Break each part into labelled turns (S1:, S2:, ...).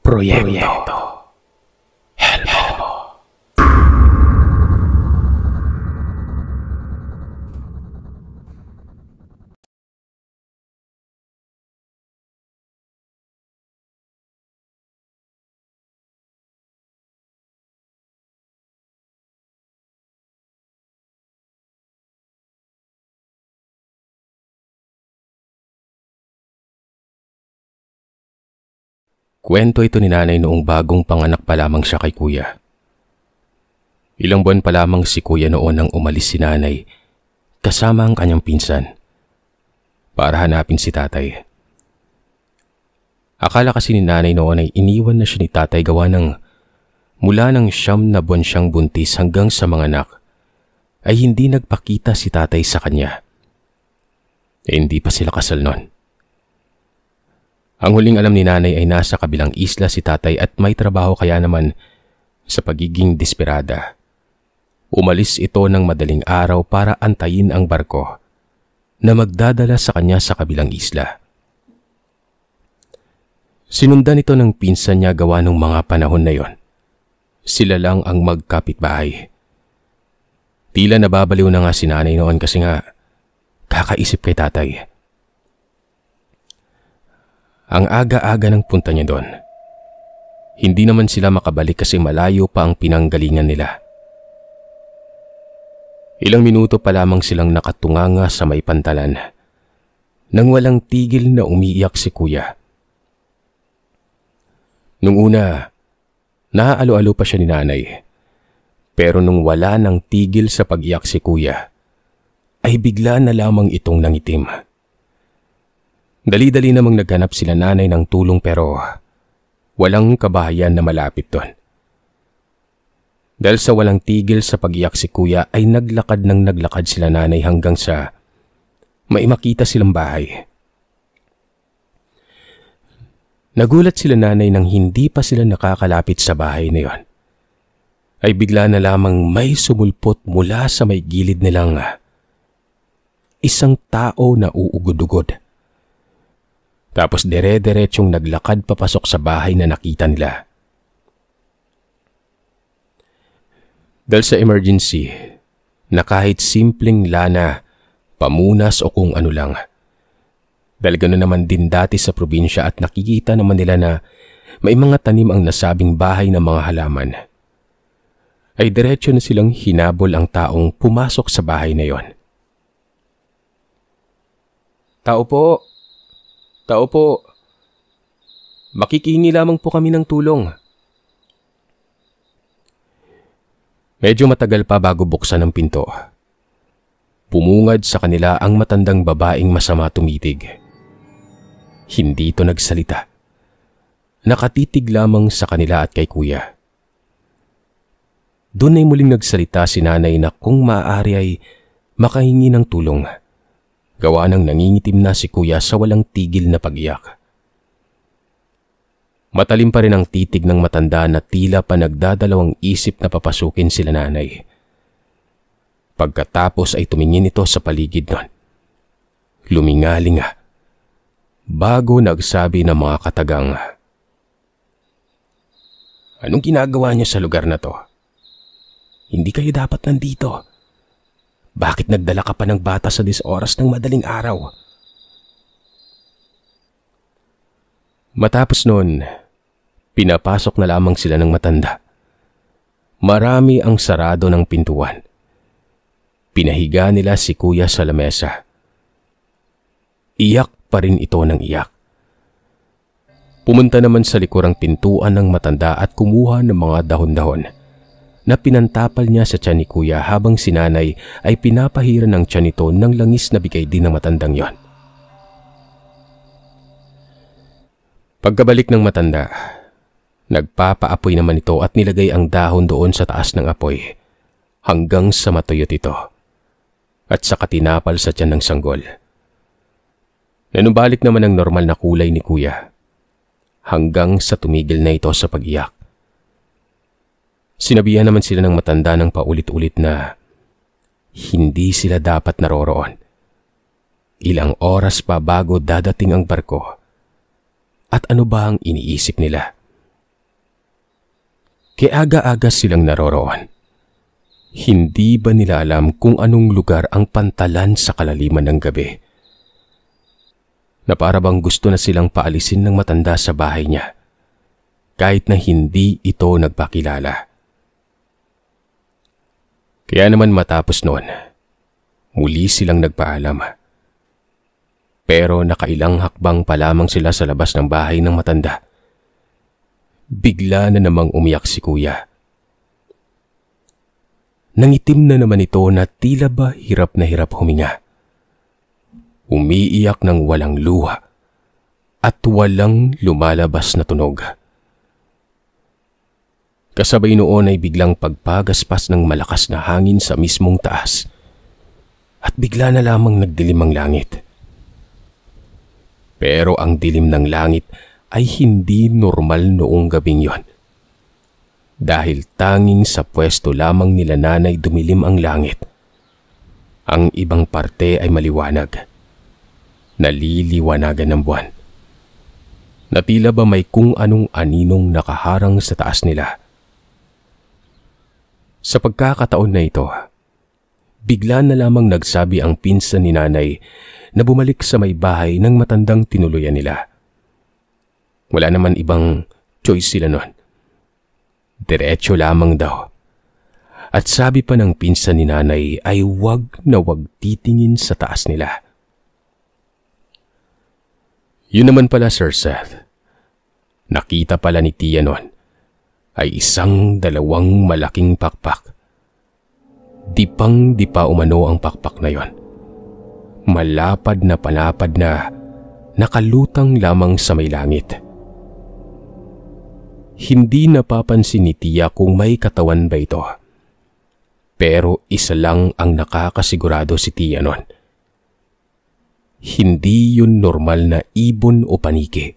S1: Proyekto Helmo.
S2: Kwento ito ni nanay noong bagong panganak pa lamang siya kay kuya. Ilang buwan pa lamang si kuya noon nang umalis si nanay kasama ang kanyang pinsan para hanapin si tatay. Akala kasi ni nanay noon ay iniwan na siya ni tatay gawa ng mula ng 9 na buwan siyang buntis hanggang sa mga anak ay hindi nagpakita si tatay sa kanya. Hindi pa sila kasal noon. Ang huling alam ni nanay ay nasa kabilang isla si tatay at may trabaho kaya naman sa pagiging desperada. Umalis ito ng madaling araw para antayin ang barko na magdadala sa kanya sa kabilang isla. Sinundan ito ng pinsan niya gawa ng mga panahon na yon. Sila lang ang magkapitbahay. Tila nababaliw na nga si nanay noon kasi nga kakaisip kay tatay. Ang aga-aga ng punta niya doon. Hindi naman sila makabalik kasi malayo pa ang pinanggalingan nila. Ilang minuto pa lamang silang nakatunganga sa may pantalan nang walang tigil na umiiyak si kuya. Nung una, naaalo-alo pa siya ni nanay. Pero nung wala nang tigil sa pag-iyak si kuya, ay bigla na lamang itong nangitim. Dali-dali namang naghanap sila nanay ng tulong pero walang kabahayan na malapit doon. Dahil sa walang tigil sa pag-iyak si kuya ay naglakad sila nanay hanggang sa may makita silang bahay. Nagulat sila nanay nang hindi pa sila nakakalapit sa bahay na yon. Ay bigla na lamang may sumulpot mula sa may gilid nilang isang tao na uugod-ugod. Tapos dire-diretsyong naglakad papasok sa bahay na nakita nila. Dahil sa emergency, na kahit simpleng lana, pamunas o kung ano lang. Dahil gano'n naman din dati sa probinsya at nakikita naman nila na may mga tanim ang nasabing bahay ng mga halaman. Ay diretsyo na silang hinabol ang taong pumasok sa bahay na yon. Tao po! Tao po, makikihingi lamang po kami ng tulong. Medyo matagal pa bago buksan ang pinto. Pumungad sa kanila ang matandang babaeng masama tumitig. Hindi ito nagsalita. Nakatitig lamang sa kanila at kay kuya. Doon ay muling nagsalita si nanay na kung maaari ay makahingi ng tulong. Gawa ng nangingitim na si kuya sa walang tigil na pag-iyak. Matalim pa rin ang titig ng matanda na tila pa nagdadalawang isip na papasukin sila nanay. Pagkatapos ay tumingin ito sa paligid nun. Lumingalinga. Bago nagsabi ng mga katagang, "Anong ginagawa niyo sa lugar na to? Hindi kayo dapat nandito. Bakit nagdala ka pa ng bata sa oras ng madaling araw?" Matapos noon, pinapasok na lamang sila ng matanda. Marami ang sarado ng pintuan. Pinahiga nila si kuya sa lamesa. Iyak pa rin ito ng iyak. Pumunta naman sa likurang pintuan ng matanda at kumuha ng mga dahon-dahon na pinantapal niya sa tiyan ni kuya habang si nanay ay pinapahiran ng tiyan nito ng langis na bigay din ng matandang yon. Pagkabalik ng matanda, nagpapaapoy naman ito at nilagay ang dahon doon sa taas ng apoy hanggang sa matuyot ito at saka tinapal sa tiyan ng sanggol. Nanubalik naman ang normal na kulay ni kuya hanggang sa tumigil na ito sa pag-iyak. Sinabihan naman sila ng matanda ng paulit-ulit na hindi sila dapat naroroon. Ilang oras pa bago dadating ang barko. At ano ba ang iniisip nila? Kaya aga-aga silang naroroon. Hindi ba nila alam kung anong lugar ang pantalan sa kalaliman ng gabi? Na para bang gusto na silang paalisin ng matanda sa bahay niya, kahit na hindi ito nagpakilala. Kaya naman matapos noon, muli silang nagpaalam. Pero nakailang hakbang pa lamang sila sa labas ng bahay ng matanda. Bigla na namang umiyak si kuya. Nangitim na naman ito na tila ba hirap na hirap huminga. Umiiyak ng walang luha at walang lumalabas na tunog. Kasabay noon ay biglang pagpagaspas ng malakas na hangin sa mismong taas at bigla na lamang nagdilim ang langit. Pero ang dilim ng langit ay hindi normal noong gabing yon. Dahil tanging sa pwesto lamang nila nanay dumilim ang langit. Ang ibang parte ay maliwanag. Naliliwanagan ng buwan. Na tila ba may kung anong aninong nakaharang sa taas nila. Sa pagkakataon na ito, bigla na lamang nagsabi ang pinsan ni nanay na bumalik sa may bahay ng matandang tinuluyan nila. Wala naman ibang choice sila nun. Diretso lamang daw. At sabi pa ng pinsan ni nanay ay wag na wag titingin sa taas nila. Yun naman pala, Sir Seth. Nakita pala ni Tia nun ay isang dalawang malaking pakpak. Dipang-dipa umano ang pakpak na yon. Malapad na panapad na nakalutang lamang sa may langit. Hindi napapansin ni Tia kung may katawan ba ito. Pero isa lang ang nakakasigurado si Tia nun. Hindi yun normal na ibon o paniki.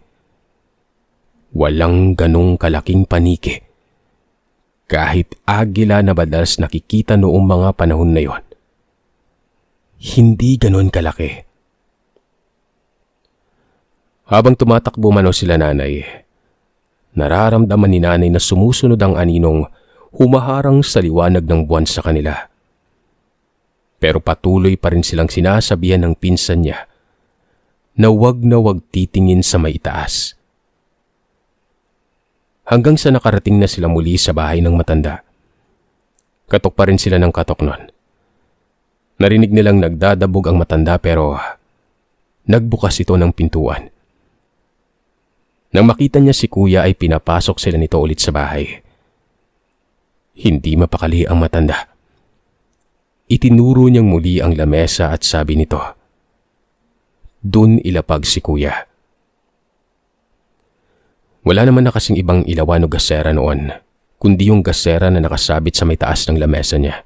S2: Walang ganong kalaking paniki. Kahit agila na madalas nakikita noong mga panahon na yon. Hindi ganon kalaki. Habang tumatakbo mano sila nanay, nararamdaman ni nanay na sumusunod ang aninong humaharang sa liwanag ng buwan sa kanila. Pero patuloy pa rin silang sinasabihan ng pinsan niya na wag titingin sa may taas. Hanggang sa nakarating na sila muli sa bahay ng matanda. Katok pa rin sila ng katok nun. Narinig nilang nagdadabog ang matanda pero nagbukas ito ng pintuan. Nang makita niya si kuya ay pinapasok sila nito ulit sa bahay. Hindi mapakali ang matanda. Itinuro niyang muli ang lamesa at sabi nito, "Dun ilapag si kuya." Wala naman na kasing ibang ilawan o gasera noon, kundi yung gasera na nakasabit sa may taas ng lamesa niya.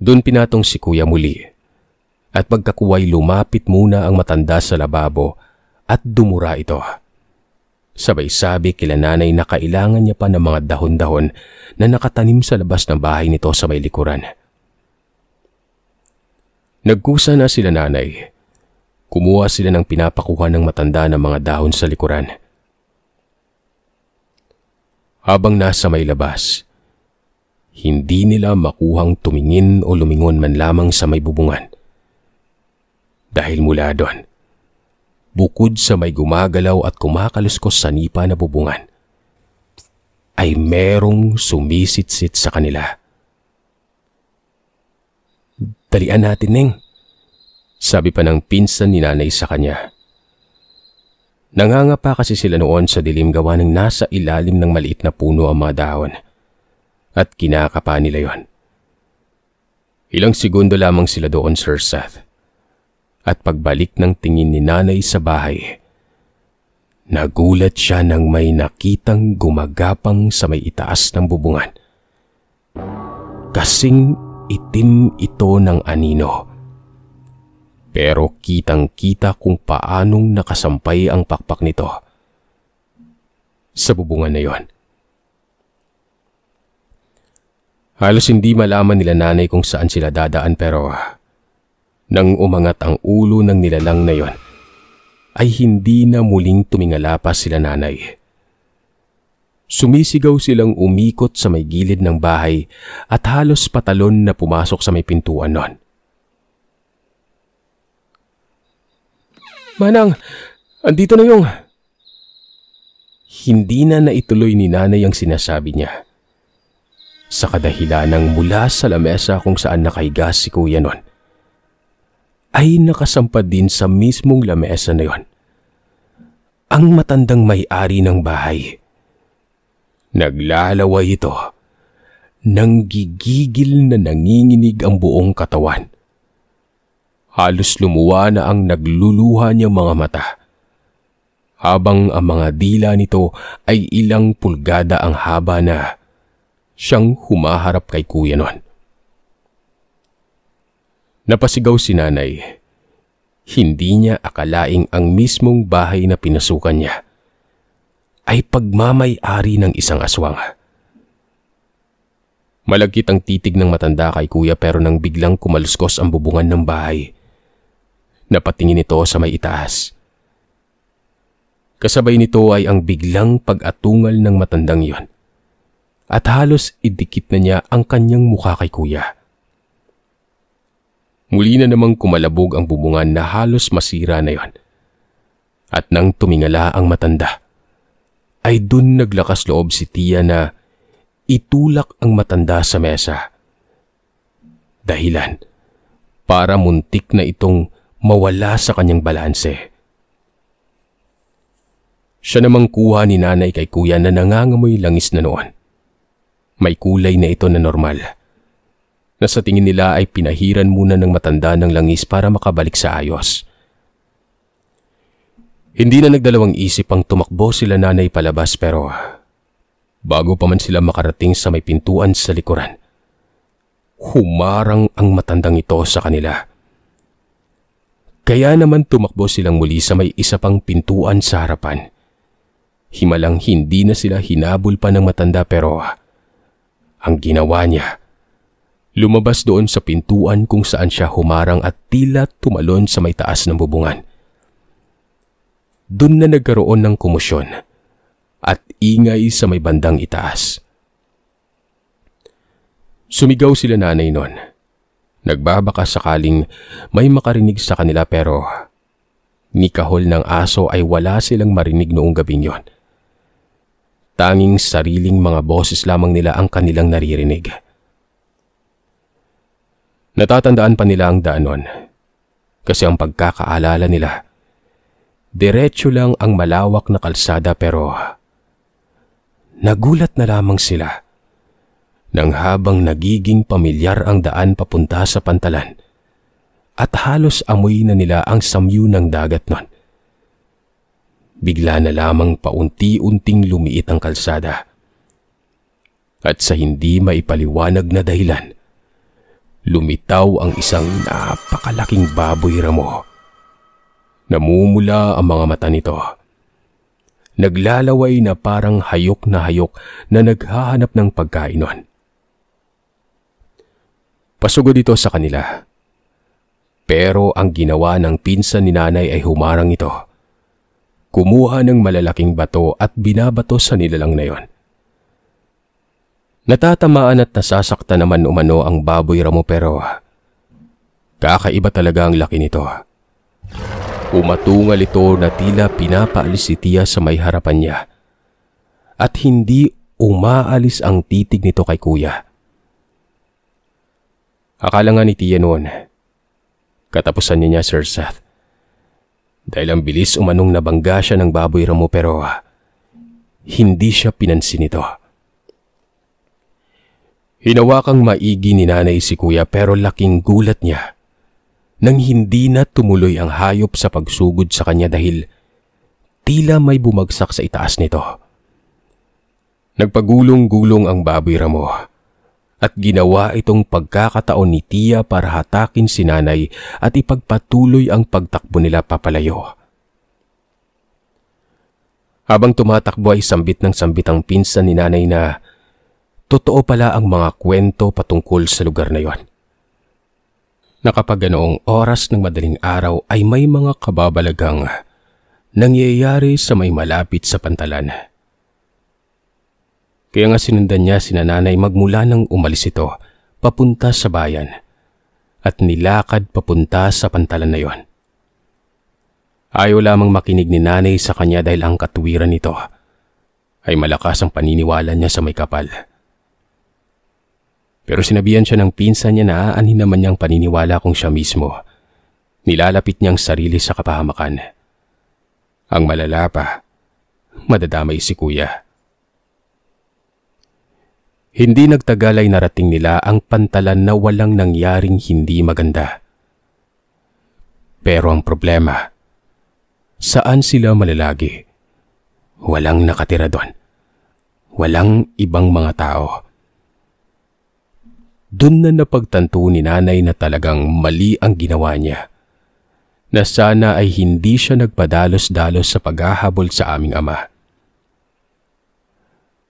S2: Doon pinatong si kuya muli at pagkakuway lumapit muna ang matanda sa lababo at dumura ito. Sabay sabi kila nanay na kailangan niya pa ng mga dahon-dahon na nakatanim sa labas ng bahay nito sa may likuran. Nagkusa na sila nanay. Kumuha sila ng pinapakuha ng matanda ng mga dahon sa likuran. Habang nasa may labas, hindi nila makuhang tumingin o lumingon man lamang sa may bubungan. Dahil mula doon, bukod sa may gumagalaw at kumakaluskos sa nipa na bubungan, ay merong sumisitsit sa kanila. "Dalian natin, Neng," sabi pa ng pinsan ni nanay sa kanya. Nangangapa kasi sila noon sa dilim gawa ng nasa ilalim ng maliit na puno ang mga dahon at kinakapa nila yon. Ilang segundo lamang sila doon, Sir Seth. At pagbalik ng tingin ni nanay sa bahay, nagulat siya nang may nakitang gumagapang sa may itaas ng bubungan. Kasing itim ito ng anino. Pero kitang-kita kung paanong nakasampay ang pakpak nito sa bubungan na yon. Halos hindi malaman nila nanay kung saan sila dadaan pero nang umangat ang ulo ng nilalang na yon, ay hindi na muling tumingala pa sila nanay. Sumisigaw silang umikot sa may gilid ng bahay at halos patalon na pumasok sa may pintuan nun. "Manang, andito na yung..." Hindi na naituloy ni nanay ang sinasabi niya. Sa kadahilanang mula sa lamesa kung saan nakahiga si kuya nun, ay nakasampad din sa mismong lamesa na yon ang matandang may-ari ng bahay. Naglalaway ito, nanggigigil na nanginginig ang buong katawan. Halos lumuwa na ang nagluluha niyang mga mata, habang ang mga dila nito ay ilang pulgada ang haba na siyang humaharap kay kuya nun. Napasigaw si nanay. Hindi niya akalaing ang mismong bahay na pinasukan niya ay pagmamay-ari ng isang aswang. Malagkit ang titig ng matanda kay kuya pero nang biglang kumaluskos ang bubungan ng bahay, napatingin ito sa may itaas. Kasabay nito ay ang biglang pag-atungal ng matandang yon at halos idikit na niya ang kanyang mukha kay kuya. Muli na namang kumalabog ang bubungan na halos masira na yon. At nang tumingala ang matanda, ay dun naglakas loob si Tia na itulak ang matanda sa mesa. Dahilan para muntik na itong mawala sa kanyang balanse. Siya namang kuha ni nanay kay kuya na nangangamoy langis na noon. May kulay na ito na normal, na sa tingin nila ay pinahiran muna ng matanda ng langis para makabalik sa ayos. Hindi na nagdalawang isip ang tumakbo sila nanay palabas pero bago pa man sila makarating sa may pintuan sa likuran, humarang ang matandang ito sa kanila. Kaya naman tumakbo silang muli sa may isa pang pintuan sa harapan. Himalang hindi na sila hinabol pa ng matanda pero ang ginawa niya, lumabas doon sa pintuan kung saan siya humarang at tila tumalon sa may taas ng bubungan. Doon na nagkaroon ng komosyon at ingay sa may bandang itaas. Sumigaw sila nanay nun. Nagbabaka sakaling may makarinig sa kanila pero ni kahol ng aso ay wala silang marinig noong gabing yon. Tanging sariling mga boses lamang nila ang kanilang naririnig. Natatandaan pa nila ang daanon kasi ang pagkakaalala nila, diretso lang ang malawak na kalsada pero nagulat na lamang sila nang habang nagiging pamilyar ang daan papunta sa pantalan at halos amoy na nila ang samyu ng dagat nun. Bigla na lamang paunti-unting lumiit ang kalsada at sa hindi maipaliwanag na dahilan, lumitaw ang isang napakalaking baboy ramo. Namumula ang mga mata nito. Naglalaway na parang hayok na naghahanap ng pagkain nun. Pasugod ito sa kanila. Pero ang ginawa ng pinsan ni nanay ay humarang ito. Kumuha ng malalaking bato at binabato sa nilalang na yon. Natatamaan at nasasaktan naman umano ang baboy ramo pero kakaiba talaga ang laki nito. Umatungal ito na tila pinapaalis si Tia sa may harapan niya at hindi umaalis ang titig nito kay kuya. Akala nga ni Tia noon, katapusan niya Sir Seth. Dahil ang bilis umanong nabangga siya ng baboy ramo pero hindi siya pinansin ito. Hinawakang maigi ni nanay si kuya pero laking gulat niya nang hindi na tumuloy ang hayop sa pagsugod sa kanya dahil tila may bumagsak sa itaas nito. Nagpagulong-gulong ang baboy ramo at ginawa itong pagkakataon ni Tia para hatakin si nanay at ipagpatuloy ang pagtakbo nila papalayo. Habang tumatakbo ay sambit ng sambit ang pinsan ni nanay na totoo pala ang mga kwento patungkol sa lugar na yon. Na kapag ganoong oras ng madaling araw ay may mga kababalagang nangyayari sa may malapit sa pantalan. Kaya nga sinundan niya sina nanay magmula nang umalis ito papunta sa bayan at nilakad papunta sa pantalan na yon. Ayaw lamang makinig ni nanay sa kanya dahil ang katuwiran nito ay malakas ang paniniwala niya sa may kapal. Pero sinabihan siya ng pinsan niya na aanhin naman niyang paniniwala kung siya mismo nilalapit niyang sarili sa kapahamakan. Ang malala pa, madadamay si kuya. Hindi nagtagal ay narating nila ang pantalan na walang nangyaring hindi maganda. Pero ang problema, saan sila malalagi? Walang nakatira doon. Walang ibang mga tao. Doon na napagtanto ni nanay na talagang mali ang ginawa niya. Na sana ay hindi siya nagpadalos-dalos sa paghahabol sa aming ama.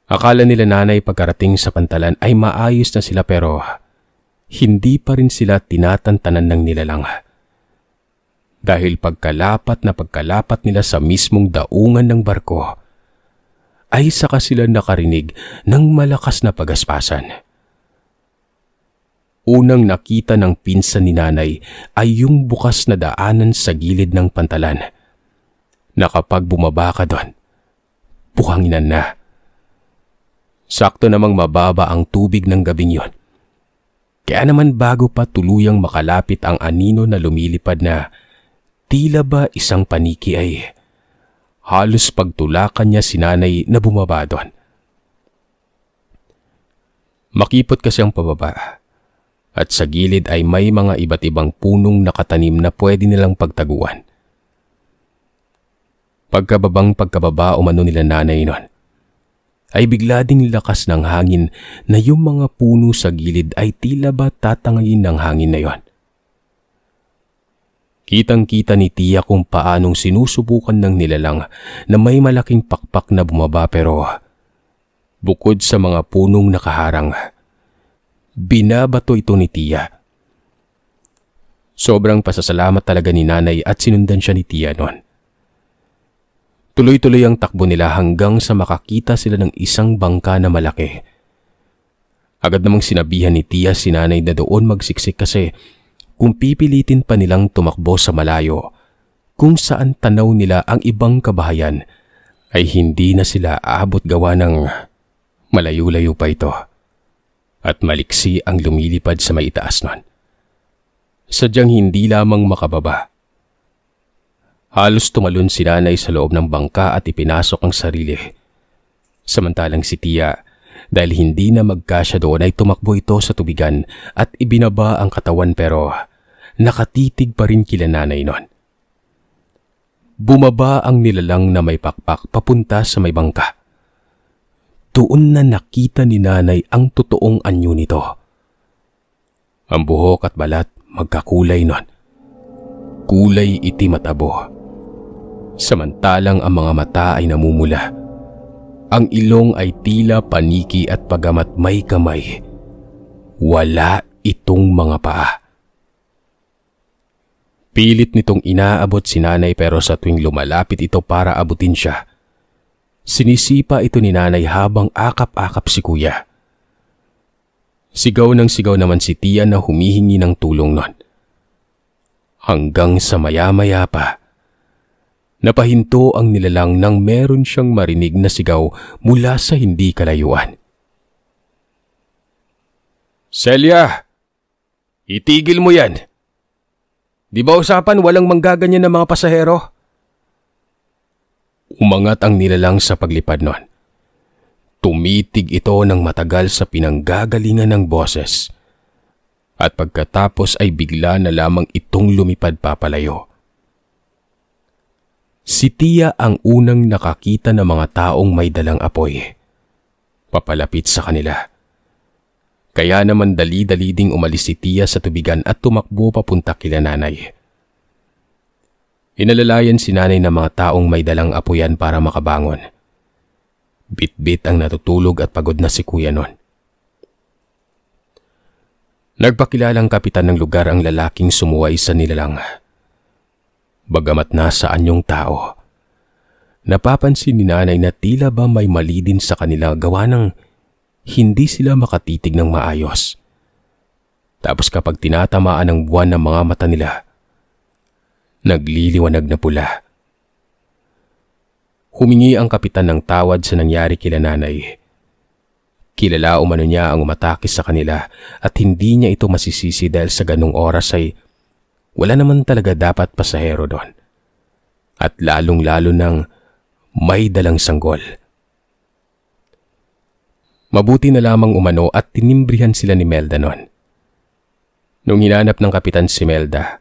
S2: Akala nila nanay pagkarating sa pantalan ay maayos na sila pero hindi pa rin sila tinatantanan ng nilalang. Dahil pagkalapat nila sa mismong daungan ng barko, ay saka sila nakarinig ng malakas na pagaspasan. Unang nakita ng pinsan ni nanay ay yung bukas na daanan sa gilid ng pantalan. Na kapag bumaba ka doon, buhanginan na. Sakto namang mababa ang tubig ng gabing yon. Kaya naman bago pa tuluyang makalapit ang anino na lumilipad na tila ba isang paniki ay halos pagtulakan niya si nanay na bumaba doon. Makipot kasi ang pababa. At sa gilid ay may mga iba't ibang punong nakatanim na pwede nilang pagtaguan. Pagkababa umano nila nanay nun, ay bigla ding lakas ng hangin na yung mga puno sa gilid ay tila ba tatangayin ng hangin na yon. Kitang-kita ni Tia kung paanong sinusubukan ng nilalang na may malaking pakpak na bumaba pero bukod sa mga punong nakaharang, binabato ito ni Tia. Sobrang pasasalamat talaga ni nanay at sinundan siya ni Tia noon. Tuloy-tuloy ang takbo nila hanggang sa makakita sila ng isang bangka na malaki. Agad namang sinabihan ni Tia si nanay na doon magsiksik kasi kung pipilitin pa nilang tumakbo sa malayo, kung saan tanaw nila ang ibang kabahayan, ay hindi na sila aabot gawa ng malayo-layo pa ito. At maliksi ang lumilipad sa may itaas nun. Sadyang hindi lamang makababa. Halos tumalon si nanay sa loob ng bangka at ipinasok ang sarili. Samantalang si Tia, dahil hindi na magkasya doon ay tumakbo ito sa tubigan at ibinaba ang katawan pero nakatitig pa rin kila nanay nun. Bumaba ang nilalang na may pakpak papunta sa may bangka. Doon na nakita ni nanay ang totoong anyo nito. Ang buhok at balat magkakulay nun. Kulay itim at abo. Samantalang ang mga mata ay namumula. Ang ilong ay tila paniki at pagamat may kamay, wala itong mga paa. Pilit nitong inaabot si nanay pero sa tuwing lumalapit ito para abutin siya, sinisipa ito ni nanay habang akap-akap si kuya. Sigaw ng sigaw naman si Tia na humihingi ng tulong nun. Hanggang sa maya-maya pa, napahinto ang nilalang nang meron siyang marinig na sigaw mula sa hindi kalayuan. "Celia! Itigil mo yan! Di ba usapan walang manggaganyan ng mga pasahero?" Umangat ang nilalang sa paglipad nun. Tumitig ito ng matagal sa pinanggagalingan ng boses. At pagkatapos ay bigla na lamang itong lumipad papalayo. Si Tia ang unang nakakita ng mga taong may dalang apoy. Papalapit sa kanila. Kaya naman dali-dali ding umalis si Tia sa tubigan at tumakbo papunta kila nanay. Inalalayan si nanay ng mga taong may dalang apoyan para makabangon. Bit-bit ang natutulog at pagod na si kuya nun. Nagpakilalang kapitan ng lugar ang lalaking sumuway sa nilalang. Bagamat nasa anyong tao, napapansin ni nanay na tila ba may mali din sa kanila gawa ng hindi sila makatitig ng maayos. Tapos kapag tinatamaan ng buwan ng mga mata nila, nagliliwanag na pula. Humingi ang kapitan ng tawad sa nangyari kila nanay. Kilala umano niya ang umatake sa kanila at hindi niya ito masisisi dahil sa ganung oras ay wala naman talaga dapat pasahero doon. At lalong-lalo nang may dalang sanggol. Mabuti na lamang umano at tinimbrihan sila ni Melda noon. Nung hinanap ng kapitan si Melda,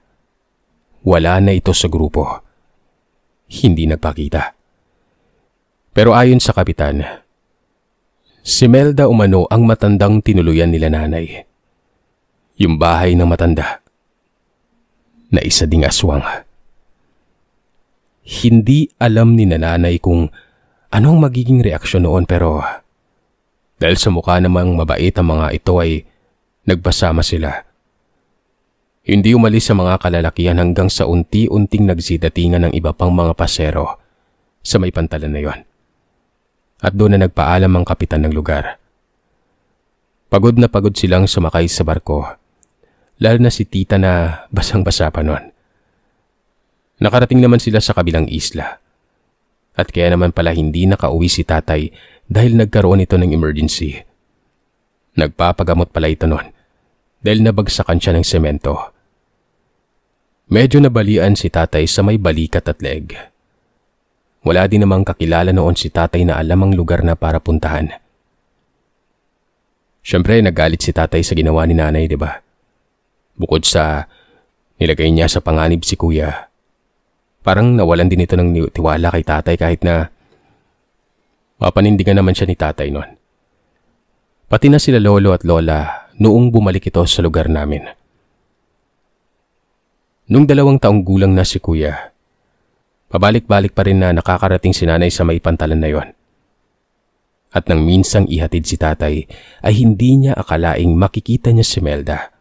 S2: wala na ito sa grupo. Hindi nagpakita. Pero ayon sa kapitan, si Melda umano ang matandang tinuluyan nila nanay. Yung bahay ng matanda na isa ding aswang. Hindi alam ni nanay kung anong magiging reaksyon noon pero dahil sa mukha namang mabait ang mga ito ay nagbasama sila. Hindi umalis sa mga kalalakihan hanggang sa unti-unting nagsidatingan ng iba pang mga pasero sa may pantalan na yon. At doon na nagpaalam ang kapitan ng lugar. Pagod na pagod silang sumakay sa barko, lalo na si tita na basang-basa pa noon. Nakarating naman sila sa kabilang isla. At kaya naman pala hindi nakauwi si tatay dahil nagkaroon ito ng emergency. Nagpapagamot pala ito noon dahil nabagsakan siya ng semento. Medyo nabalian si tatay sa may balikat at leg. Wala din namang kakilala noon si tatay na alam ang lugar na para puntahan. Siyempre nagalit si tatay sa ginawa ni nanay, diba? Bukod sa nilagay niya sa panganib si kuya, parang nawalan din ito ng tiwala kay tatay kahit na mapanindigan naman siya ni tatay noon. Pati na sila lolo at lola noong bumalik ito sa lugar namin. Nung 2 taong gulang na si kuya, pabalik-balik pa rin na nakakarating si nanay sa may pantalan na yon. At nang minsang ihatid si tatay ay hindi niya akalaing makikita niya si Melda.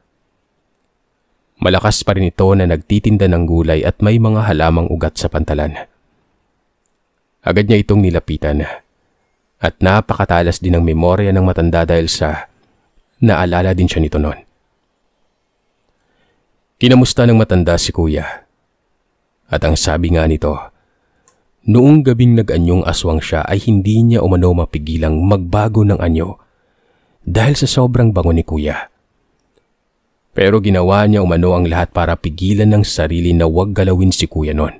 S2: Malakas pa rin ito na nagtitinda ng gulay at may mga halamang ugat sa pantalan. Agad niya itong nilapitan at napakatalas din ng memorya ng matanda dahil sa naalala din siya nito noon. Kinamusta ng matanda si kuya. At ang sabi nga nito, noong gabing nag-anyong aswang siya ay hindi niya umano mapigilang magbago ng anyo dahil sa sobrang bango ni kuya. Pero ginawa niya umano ang lahat para pigilan ng sarili na huwag galawin si kuya noon.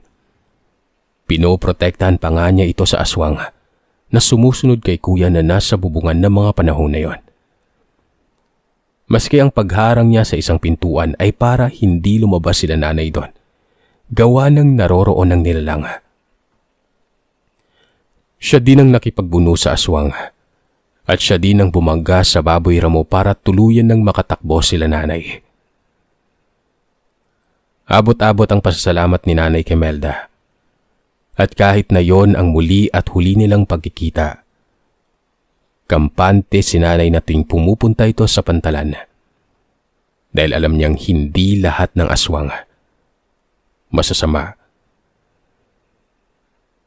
S2: Pinoprotektahan pa nga niya ito sa aswang na sumusunod kay kuya na nasa bubungan ng mga panahon na yon. Maski ang pagharang niya sa isang pintuan ay para hindi lumabas sila nanay doon. Gawa ng naroroon ng nilalang. Siya din ang nakipagbuno sa aswang at siya din ang bumangga sa baboy ramo para tuluyan ng makatakbo sila nanay. Abot-abot ang pasasalamat ni nanay kay Melda. At kahit na yon ang muli at huli nilang pagkikita, kampante si nanay na tuwing pumupunta ito sa pantalan. Dahil alam niyang hindi lahat ng aswang masasama.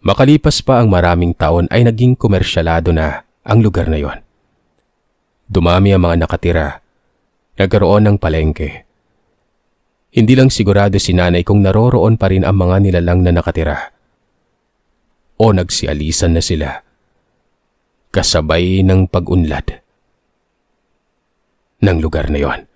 S2: Makalipas pa ang maraming taon ay naging komersyalado na ang lugar na yon. Dumami ang mga nakatira, nagkaroon ng palengke. Hindi lang sigurado si nanay kung naroroon pa rin ang mga nilalang na nakatira o nagsialisan na sila kasabay ng pag-unlad ng lugar na yon.